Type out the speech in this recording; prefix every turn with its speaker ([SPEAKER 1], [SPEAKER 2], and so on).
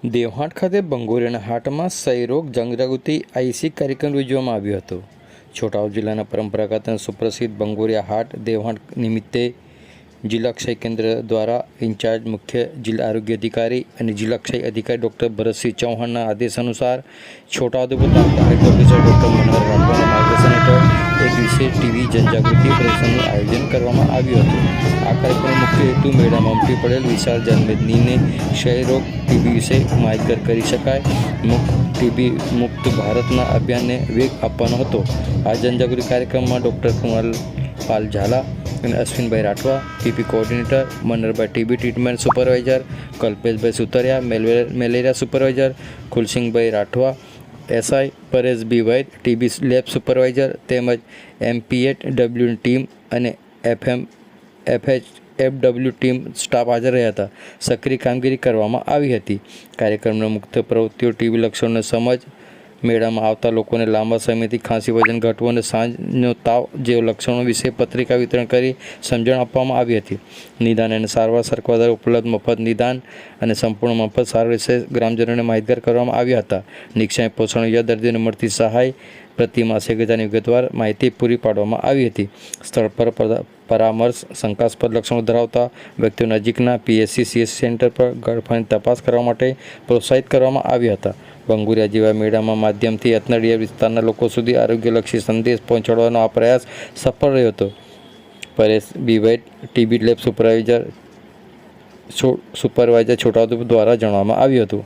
[SPEAKER 1] દેવહાટ ખાતે બંગોરિયાના હાટમાં ક્ષયરોગ જનજાગૃતિ આઈસી કાર્યક્રમ યોજવામાં આવ્યો હતો. છોટાઉદેપુર જિલ્લાના પરંપરાગત અને સુપ્રસિદ્ધ બંગોરિયા હાટ દેવહાટ નિમિત્તે જિલ્લા ક્ષય કેન્દ્ર દ્વારા ઇન્ચાર્જ મુખ્ય જિલ્લા આરોગ્ય અધિકારી અને જિલ્લા ક્ષય અધિકારી ડૉક્ટર ભરતસિંહ ચૌહાણના આદેશ અનુસાર છોટાઉદેપુર તાલુકા હેલ્થ ઓફિસર ડૉક્ટર મનોહર રાઠવાના માર્ગદર્શન હેઠળ એક વિશેષ ટીબી જનજાગૃતિ પ્રદર્શનનું આયોજન કરવામાં આવ્યું હતું. આ કાર્યક્રમનો મુખ્ય હેતુ મેળામાં ઉમટી પડેલ વિશાળ જનમેદનીને ક્ષયરોગ ટીબી વિશે માહિતગાર કરી શકાય, ટીબી મુક્ત ભારતના અભિયાનને વેગ આપવાનો હતો. આ જનજાગૃતિ કાર્યક્રમમાં ડૉક્ટર કુણાલપાલ ઝાલા અને Ashwinbhai Rathwa, PP coordinator, Manharbhai TB treatment supervisor, Kalpeshbhai Sutariya malaria supervisor, Kulsinhbhai Rathwa SI, Paresh B Vaid TB lab supervisor તેમજ MPHW ટીમ અને FHFW ટીમ સ્ટાફ હાજર રહ્યા હતા. સક્રિય કામગીરી કરવામાં આવી હતી. કાર્યક્રમના મુખ્ય પ્રવૃત્તિઓ ટીબી લક્ષણોને સમજ, મેળામાં આવતા લોકોને લાંબા સમયથી ખાંસી, વજન ઘટવું અને સાંજનો તાવ જેવા લક્ષણો વિશે પત્રિકા વિતરણ કરી સમજણ આપવામાં આવી હતી. નિદાન અને સારવાર સરકાર દ્વારા ઉપલબ્ધ મફત નિદાન અને સંપૂર્ણ મફત સારવાર વિશે ગ્રામજનોને માહિતગાર કરવામાં આવ્યા હતા. નિક્ષય પોષણ યોજના દર્દીઓને મળતી સહાય પ્રતિ માસે 1,000ની વિગતવાર માહિતી પૂરી પાડવામાં આવી હતી. સ્થળ પર પરામર્શ, શંકાસ્પદ લક્ષણો ધરાવતા વ્યક્તિઓ નજીકના PSC/CSC સેન્ટર પર ગળફાની તપાસ કરવા માટે પ્રોત્સાહિત કરવામાં આવ્યા હતા. બંગોરિયા જેવા મેળામાં માધ્યમથી યત્નડિયા વિસ્તારના લોકો સુધી આરોગ્યલક્ષી સંદેશ પહોંચાડવાનો આ પ્રયાસ સફળ રહ્યો હતો. Paresh B Vaid TB lab supervisor Chhota Udepur દ્વારા જણાવવામાં આવ્યું હતું.